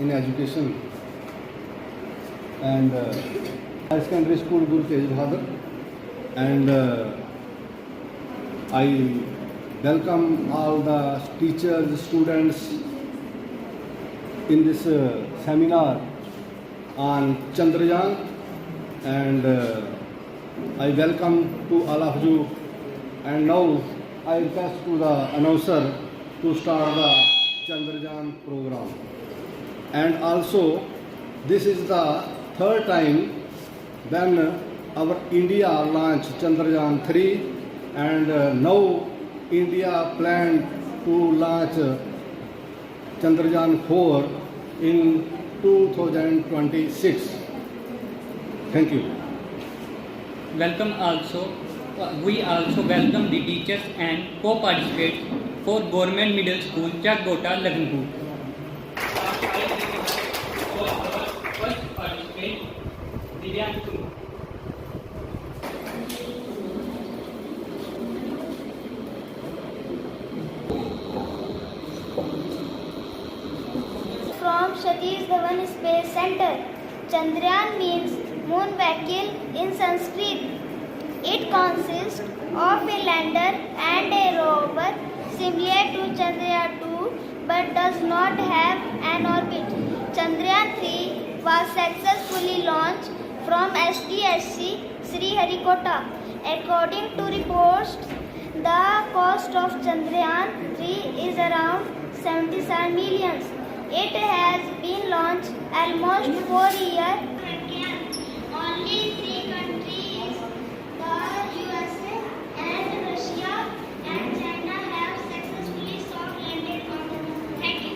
in education, and high secondary school Guru Tej Bahadur, and I welcome all the teachers, students in this seminar on Chandrayaan, and I welcome to all of you. And now I request to the announcer to start the Chandrayaan program. And also, this is the third time when our India launched Chandrayaan 3, and now India planned to launch Chandrayaan 4 in 2026. Thank you. We also welcome the teachers and co-participants for Government Middle School, Chakgota, Lakhimpur. First participant, Divyansh. From Satish Dhawan Space Center. Chandrayaan means moon vehicle in Sanskrit. It consists of a lander and a rover similar to Chandrayaan 2 but does not have an orbit. Chandrayaan 3 was successfully launched from STSC Sriharikota. According to reports, the cost of Chandrayaan 3 is around 77 million. It has been launched almost 4 years. Only 3 countries, the USA and Russia and China, have successfully soft landed on the moon. Thank you.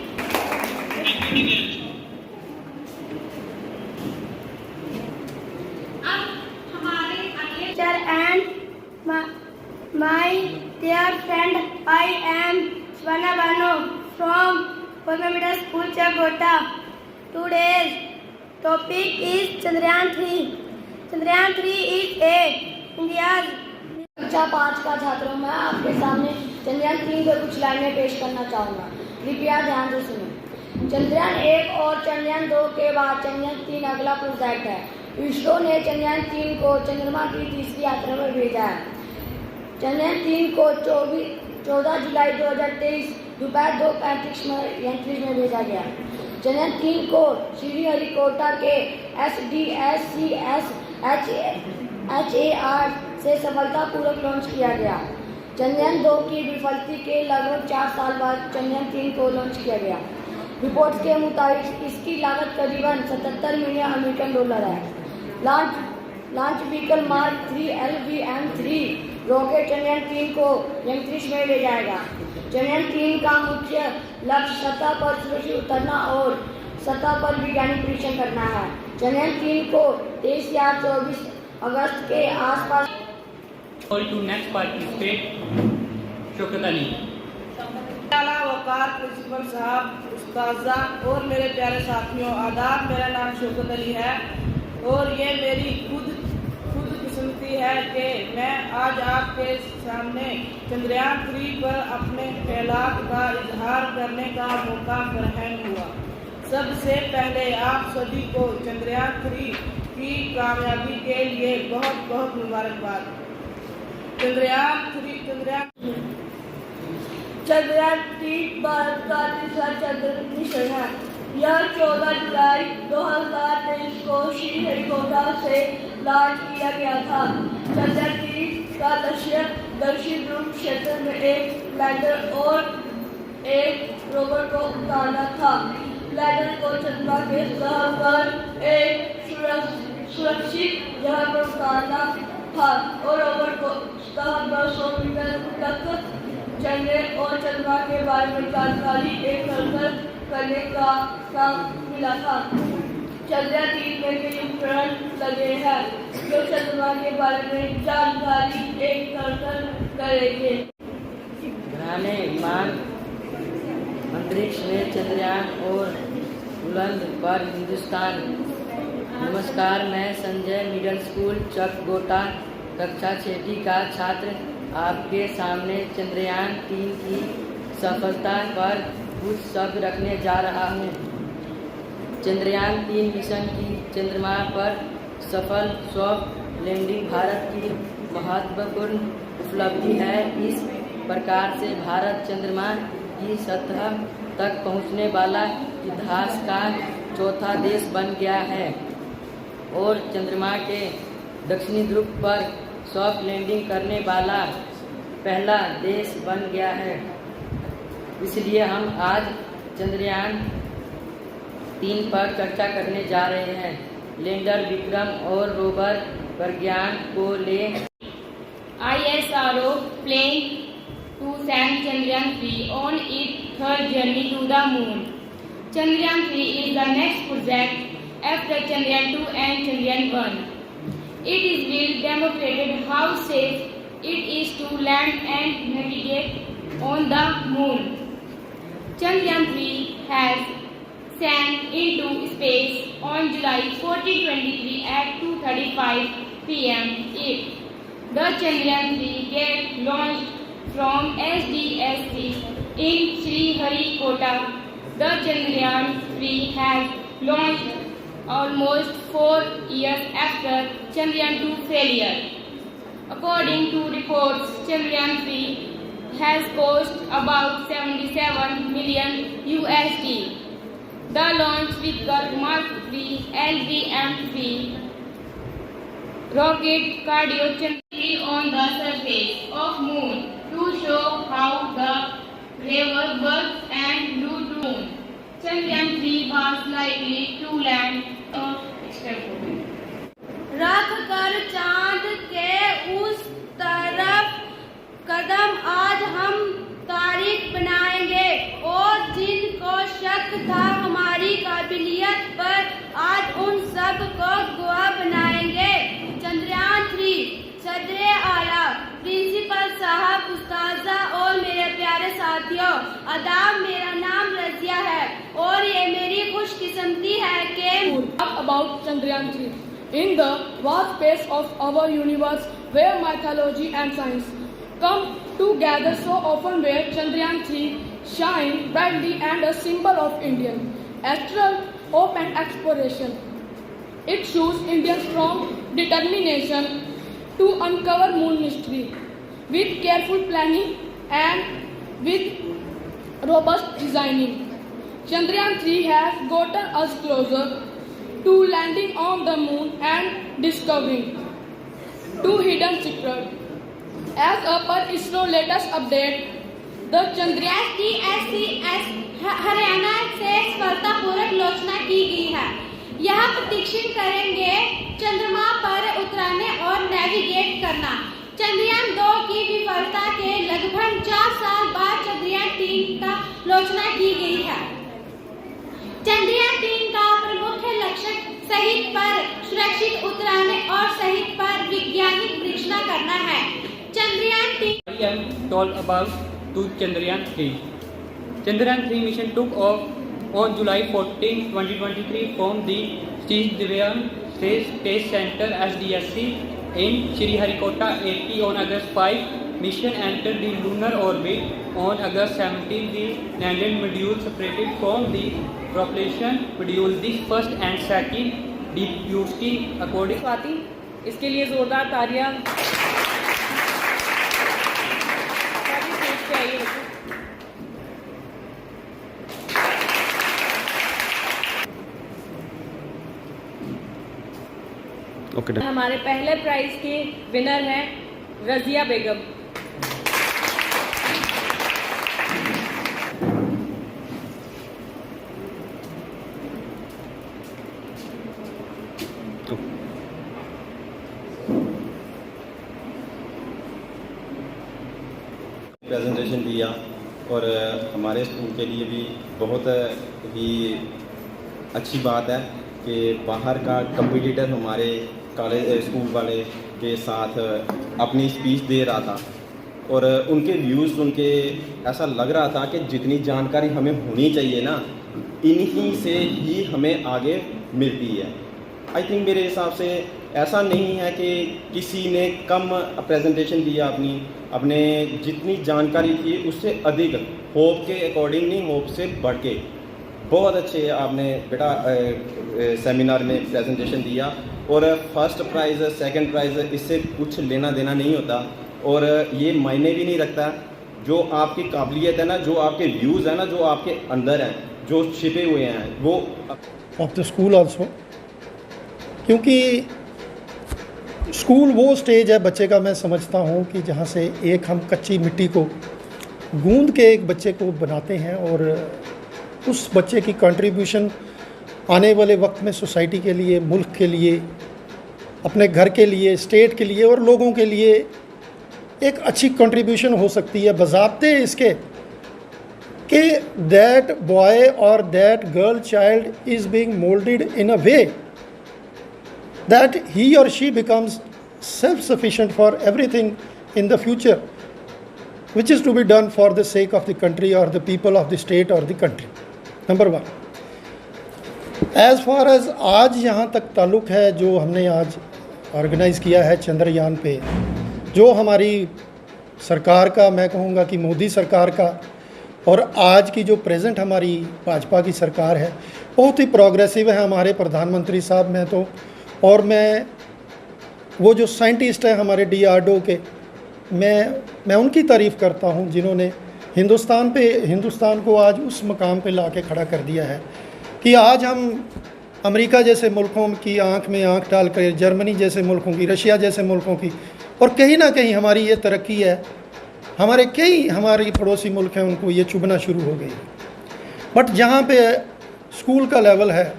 And my dear friend, I am Swana Banu from Government Middle School, Chakgota. Today's topic is Chandrayaan 3. Chandrayaan 3 is India's कक्षा 5 का छात्रों मैं आपके सामने चंद्रयान 3 पर कुछ लाइनें पेश करना चाहूँगा। कृपया ध्यान से सुनें। चंद्रयान 1 और चंद्रयान 2 के बाद चंद्रयान 3 अगला प्रोजेक्ट है। इसरो ने चंद्रयान 3 को चंद्रमा की तीसरी यात्रा पर भेजा है। चंद्रयान 3 को 14 जुलाई 2023 दोपहर 2:35 में भेजा गया। चंद्रयान 3 को श्रीहरिकोटा के SDSCS HAR से सफलतापूर्वक लॉन्च किया गया। चंद्रयान 2 की विफलता के लगभग 4 साल बाद चंद्रयान 3 को लॉन्च किया गया। रिपोर्ट्स के मुताबिक इसकी लागत करीबन $77 मिलियन है। Launch vehicle mark 3 LVM-3 rocket Chandrayaan 3 को अंतरिक्ष में ले जाएगा। चंद्रयान 3 का मुख्य लक्ष्य सतह पर सुरक्षित उतरना और सतह पर वैज्ञानिक परीक्षण करना है। चंद्रयान 3 को 23 या 24 अगस्त के आसपास। Call to next participant, Shaukat Ali. Waqar principal साहब, उस्ताजा और मेरे प्यारे साथियों, आदाब। मेरा नाम शौकत अली है और ये मेरी खुद किस्मती है कि मैं आज आपके सामने चंद्रयान 3 पर अपने ख्यालात का इजहार करने का मौका फराहम हुआ। सबसे पहले आप सभी को चंद्रयान 3 की कामयाबी के लिए बहुत बहुत मुबारकबाद। चंद्रयान 3 भारत का तीसरा चंद्रयान मिशन है। यह 14 जुलाई 2023 को श्रीहरिकोटा से लॉन्च किया गया था। चंद्रयान 3 का लक्ष्य दक्षिण ध्रुव क्षेत्र में एक लैंडर और एक रोवर को उतारना था। लैंडर को चंद्रमा के सतह पर एक सुरक्षित जगह पर उतारना था और रोवर को सतह पर 100 मीटर तक चलने और चंद्रमा के बारे में जानकारी एकत्र करने का काम मिला था। चंद्रयान 3 में कई उपकरण लगे हैं जो चंद्रमा के बारे में जानकारी एकत्र करेंगे। घराने विमान अंतरिक्ष में चंद्रयान और बुलंद पर हिंदुस्तान। नमस्कार, मैं संजय मिडिल स्कूल चकगोटा कक्षा 6 का छात्र आपके सामने चंद्रयान 3 की सफलता पर कुछ शब्द रखने जा रहा हूँ। चंद्रयान 3 मिशन की चंद्रमा पर सफल सॉफ्ट लैंडिंग भारत की महत्वपूर्ण उपलब्धि है। इस प्रकार से भारत चंद्रमा की सतह तक पहुंचने वाला इतिहास का चौथा देश बन गया है और चंद्रमा के दक्षिणी ध्रुव पर सॉफ्ट लैंडिंग करने वाला पहला देश बन गया है। इसलिए हम आज चंद्रयान 3 पर चर्चा करने जा रहे हैं। लैंडर विक्रम और रोवर प्रज्ञान को ले ISRO plane to send Chandrayaan 3 on its third journey to the moon. Chandrayaan 3 is the next project after Chandrayaan 2 and Chandrayaan 1. It will demonstrate how safe it is to land and navigate on the moon. Chandrayaan 3 has sent into space on July 14, 2023 at 2:35 p.m. The Chandrayaan 3 get launched from SDSC in Sriharikota. The Chandrayaan 3 has launched almost 4 years after Chandrayaan 2 failure. According to reports, Chandrayaan 3 has cost about $77 million USD. The launch vehicle Mark 3 LVM-3 rocket carried Chandrayaan on the surface of moon to show how the lever works and flew to moon. Chandrayaan 3 was likely to land रख कर चांद के उस तरफ कदम आज हम तारीख बनाएंगे और जिनको शक था हमारी काबिलियत पर आज उन सब को गवाह बनाएंगे। चंद्रयान 3 सदरे आला प्रिंसिपल साहब, उस्ताजा और मेरे प्यारे साथियों, आदाब। मेरा नाम रजिया है और ये मेरी खुशकिस्मती है कि about Chandrayaan 3. In the vast space of our universe, where mythology and science come together so often, where Chandrayaan 3 shine brightly and a symbol of Indian astral hope and exploration. It shows India's strong determination to uncover moon mystery with careful planning and with robust designing. Chandrayaan 3 has gotten us closer to landing on the moon and discovering two hidden secrets. As per ISRO latest update, the Chandrayaan STS Haryana से सफलतापूर्वक लोचना की गई है। यह प्रदर्शन करेंगे चंद्रमा पर उतरने और नेविगेट करना। चंद्रयान 2 की विफलता के लगभग 4 साल बाद चंद्रयान 3 का लोचना की गई है। चंद्रयान 3 का प्रमुख लक्ष्य सहित पर सुरक्षित उतरने और सहित पर वैज्ञानिक परीक्षण करना है। Chandrayaan 3 I am told about to Chandrayaan 3. Chandrayaan 3 mission took off on July 14, 2023 from the Satish Dhawan Space Center SDSC in Sriharikota, AP on August 5. Mission entered the lunar orbit on August 17. The landed module separated from the propulsion module. This first and second deputy according. Swati, इसके लिए जोरदार तालियां। हमारे पहले prize के winner हैं रजिया बेगम। Presentation दिया और हमारे स्कूल के लिए भी बहुत ही अच्छी बात है कि बाहर का कंपटीटर हमारे कॉलेज स्कूल वाले के साथ अपनी स्पीच दे रहा था और उनके व्यूज़ सुन के ऐसा लग रहा था कि जितनी जानकारी हमें होनी चाहिए ना, इन्हीं से ही हमें आगे मिलती है। आई थिंक मेरे हिसाब से ऐसा नहीं है कि किसी ने कम प्रेजेंटेशन दिया, अपने जितनी जानकारी थी उससे अधिक, होप के अकॉर्डिंग नहीं, होप से बढ़ के बहुत अच्छे आपने बेटा सेमिनार में प्रेजेंटेशन दिया और फर्स्ट प्राइज़ सेकंड प्राइज़ इससे कुछ लेना देना नहीं होता और ये मायने भी नहीं रखता। जो आपकी काबिलियत है ना, जो आपके व्यूज़ हैं ना, जो आपके अंदर हैं, जो छिपे हुए हैं वो ऑफ द स्कूल ऑल्सो, क्योंकि स्कूल वो स्टेज है बच्चे का, मैं समझता हूँ कि जहाँ से एक हम कच्ची मिट्टी को गूंद के एक बच्चे को बनाते हैं और उस बच्चे की कंट्रीब्यूशन आने वाले वक्त में सोसाइटी के लिए, मुल्क के लिए, अपने घर के लिए, स्टेट के लिए और लोगों के लिए एक अच्छी कंट्रीब्यूशन हो सकती है। बज़ाब्ते इसके कि दैट बॉय और that girl child is being moulded in a way that he or she becomes self-sufficient for everything in the future, which is to be done for the sake of the country or the people of the state or the country. Number one. As far as आज यहाँ तक ताल्लुक़ है, जो हमने आज organise किया है चंद्रयान पे, जो हमारी सरकार का, मैं कहूँगा कि मोदी सरकार का और आज की जो प्रेजेंट हमारी भाजपा की सरकार है, बहुत ही प्रोग्रेसिव है। हमारे प्रधानमंत्री साहब, मैं वो जो साइंटिस्ट हैं हमारे DRDO के, मैं उनकी तारीफ़ करता हूं, जिन्होंने हिंदुस्तान को आज उस मकाम पे ला के खड़ा कर दिया है कि आज हम अमेरिका जैसे मुल्कों की आंख में आंख डाल कर, जर्मनी जैसे मुल्कों की, रशिया जैसे मुल्कों की, और कहीं ना कहीं हमारी ये तरक्की है, हमारे पड़ोसी मुल्क हैं उनको ये चुभना शुरू हो गई। बट जहाँ पे स्कूल का लेवल है,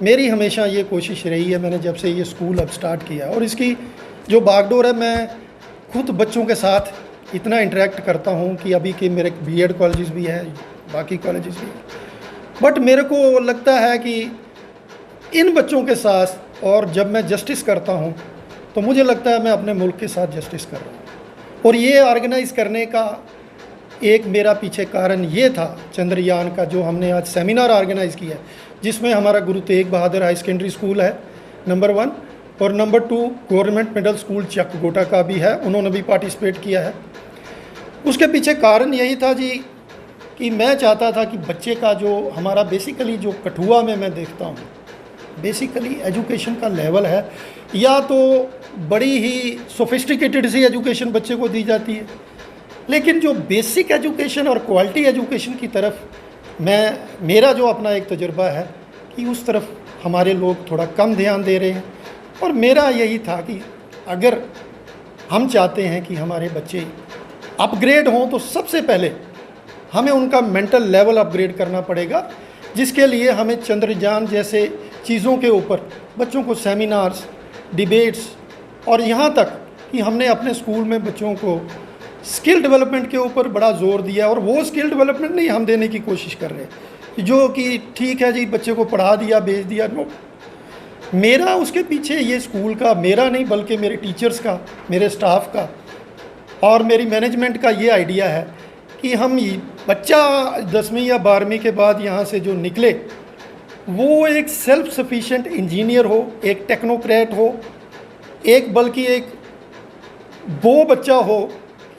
मेरी हमेशा ये कोशिश रही है, मैंने जब से ये स्कूल अब स्टार्ट किया और इसकी जो बागडोर है, मैं खुद बच्चों के साथ इतना इंटरेक्ट करता हूँ कि अभी के मेरे B.Ed कॉलेजेस भी हैं, बाकी कॉलेजेस भी हैं, बट मेरे को लगता है कि इन बच्चों के साथ, और जब मैं जस्टिस करता हूँ तो मुझे लगता है मैं अपने मुल्क के साथ जस्टिस कर रहा हूँ। और ये ऑर्गेनाइज़ करने का एक मेरा पीछे कारण ये था, चंद्रयान का जो हमने आज सेमिनार ऑर्गेनाइज़ किया है, जिसमें हमारा Guru Tegh Bahadur high secondary school है नंबर 1 और नंबर 2 गवर्नमेंट मिडिल स्कूल चकगोटा का भी है, उन्होंने भी पार्टिसिपेट किया है। उसके पीछे कारण यही था जी कि मैं चाहता था कि बच्चे का जो हमारा बेसिकली जो कठुआ में मैं देखता हूँ, बेसिकली एजुकेशन का लेवल है, या तो बड़ी ही सोफिस्टिकेटेड सी एजुकेशन बच्चे को दी जाती है, लेकिन जो बेसिक एजुकेशन और क्वालिटी एजुकेशन की तरफ मेरा जो अपना एक तजुर्बा है कि उस तरफ हमारे लोग थोड़ा कम ध्यान दे रहे हैं। और मेरा यही था कि अगर हम चाहते हैं कि हमारे बच्चे अपग्रेड हों तो सबसे पहले हमें उनका मेंटल लेवल अपग्रेड करना पड़ेगा, जिसके लिए हमें चंद्रयान जैसे चीज़ों के ऊपर बच्चों को सेमिनार्स, डिबेट्स, और यहाँ तक कि हमने अपने स्कूल में बच्चों को स्किल डेवलपमेंट के ऊपर बड़ा ज़ोर दिया। और वो स्किल डेवलपमेंट नहीं हम देने की कोशिश कर रहे जो कि ठीक है जी बच्चे को पढ़ा दिया भेज दिया, नो। मेरा उसके पीछे ये स्कूल का, मेरा नहीं बल्कि मेरे टीचर्स का, मेरे स्टाफ का और मेरी मैनेजमेंट का ये आइडिया है कि हम बच्चा 10वीं या 12वीं के बाद यहाँ से जो निकले वो एक सेल्फ सफिशिएंट इंजीनियर हो, एक टेक्नोक्रेट हो, एक बल्कि एक वो बच्चा हो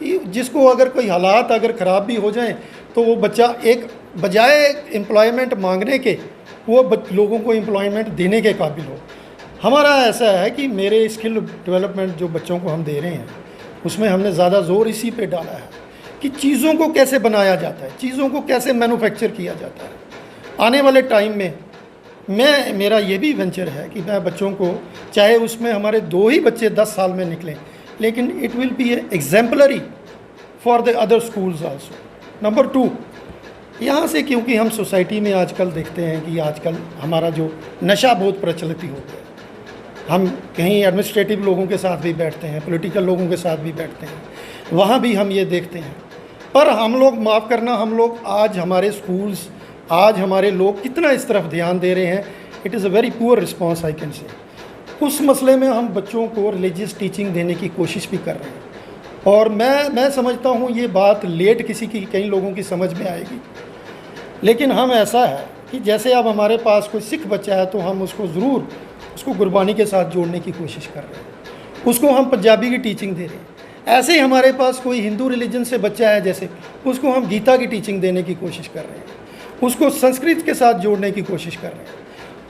जिसको अगर कोई हालात अगर ख़राब भी हो जाएं तो वो बच्चा एक बजाय एम्प्लॉयमेंट मांगने के वो लोगों को एम्प्लॉयमेंट देने के काबिल हो। हमारा ऐसा है कि मेरे स्किल डेवलपमेंट जो बच्चों को हम दे रहे हैं उसमें हमने ज़्यादा ज़ोर इसी पे डाला है कि चीज़ों को कैसे बनाया जाता है, चीज़ों को कैसे मैन्युफैक्चर किया जाता है। आने वाले टाइम में मेरा ये भी वेंचर है कि मैं बच्चों को, चाहे उसमें हमारे 2 ही बच्चे 10 साल में निकलें, लेकिन it will be exemplary for the other schools also. Number 2, यहाँ से क्योंकि हम सोसाइटी में आजकल देखते हैं कि आजकल हमारा जो नशा बहुत प्रचलित हो गया, हम कहीं एडमिनिस्ट्रेटिव लोगों के साथ भी बैठते हैं, पॉलिटिकल लोगों के साथ भी बैठते हैं, वहाँ भी हम ये देखते हैं। पर हम लोग, माफ़ करना, हम लोग आज हमारे स्कूल्स, आज हमारे लोग कितना इस तरफ ध्यान दे रहे हैं, it is a very poor response I can say. उस मसले में हम बच्चों को रिलीजियस टीचिंग देने की कोशिश भी कर रहे हैं और मैं समझता हूँ ये बात लेट किसी की, कई लोगों की समझ में आएगी, लेकिन हम ऐसा है कि जैसे अब हमारे पास कोई सिख बच्चा है तो हम उसको ज़रूर उसको गुरबानी के साथ जोड़ने की कोशिश कर रहे हैं, उसको हम पंजाबी की टीचिंग दे रहे हैं। ऐसे ही हमारे पास कोई हिंदू रिलीजन से बच्चा है जैसे, उसको हम गीता की टीचिंग देने की कोशिश कर रहे हैं। उसको संस्कृत के साथ जोड़ने की कोशिश कर रहे हैं।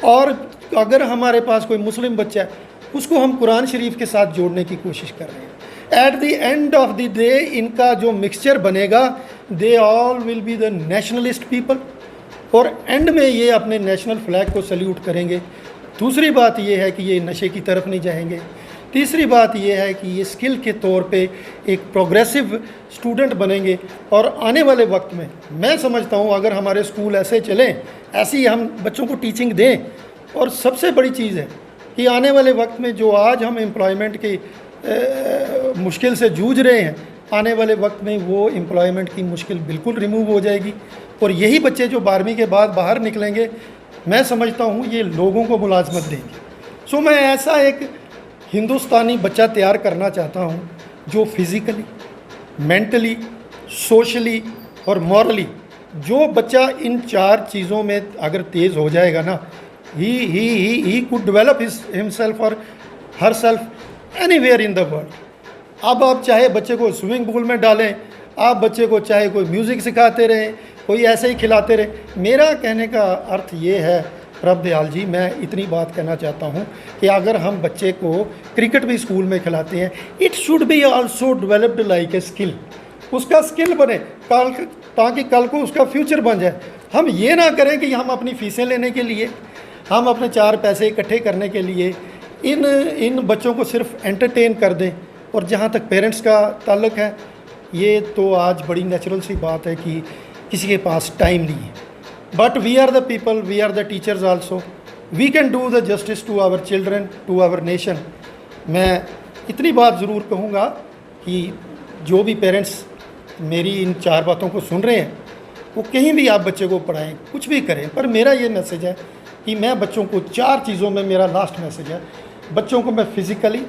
और अगर हमारे पास कोई मुस्लिम बच्चा है उसको हम कुरान शरीफ के साथ जोड़ने की कोशिश कर रहे हैं। At the end of the day इनका जो मिक्सचर बनेगा, they all will be the nationalist people, और एंड में ये अपने नेशनल फ्लैग को सल्यूट करेंगे। दूसरी बात ये है कि ये नशे की तरफ नहीं जाएंगे। तीसरी बात ये है कि ये स्किल के तौर पे एक प्रोग्रेसिव स्टूडेंट बनेंगे। और आने वाले वक्त में मैं समझता हूँ अगर हमारे स्कूल ऐसे चलें, ऐसी हम बच्चों को टीचिंग दें, और सबसे बड़ी चीज़ है कि आने वाले वक्त में जो आज हम एम्प्लॉयमेंट की मुश्किल से जूझ रहे हैं, आने वाले वक्त में वो एम्प्लॉयमेंट की मुश्किल बिल्कुल रिमूव हो जाएगी। और यही बच्चे जो 12वीं के बाद बाहर निकलेंगे, मैं समझता हूँ ये लोगों को मुलाजमत देंगे। सो मैं ऐसा एक हिंदुस्तानी बच्चा तैयार करना चाहता हूँ जो फिज़िकली, मेंटली, सोशली और मॉरली, जो बच्चा इन 4 चीज़ों में अगर तेज़ हो जाएगा ना, ही कुड डेवलप हिमसेल्फ और her self anywhere in the world. अब आप चाहे बच्चे को स्विमिंग पूल में डालें, आप बच्चे को चाहे कोई म्यूज़िक सिखाते रहें, कोई ऐसे ही खिलाते रहें। मेरा कहने का अर्थ ये है प्रभ दयाल जी, मैं इतनी बात कहना चाहता हूँ कि अगर हम बच्चे को क्रिकेट भी स्कूल में खिलाते हैं, it should be also developed like a skill. उसका स्किल बने ताकि कल को उसका फ्यूचर बन जाए। हम ये ना करें कि हम अपनी फ़ीसें लेने के लिए, हम अपने 4 पैसे इकट्ठे करने के लिए इन बच्चों को सिर्फ एंटरटेन कर दें। और जहाँ तक पेरेंट्स का ताल्लुक़ है, ये तो आज बड़ी नेचुरल सी बात है कि किसी के पास टाइम नहीं है। But we are the people, we are the teachers also, we can do the justice to our children, to our nation. मैं इतनी बात ज़रूर कहूँगा कि जो भी पेरेंट्स मेरी इन 4 बातों को सुन रहे हैं, वो कहीं भी आप बच्चे को पढ़ाएं, कुछ भी करें, पर मेरा ये मैसेज है कि मैं बच्चों को 4 चीज़ों में, मेरा लास्ट मैसेज है, बच्चों को मैं फिज़िकली,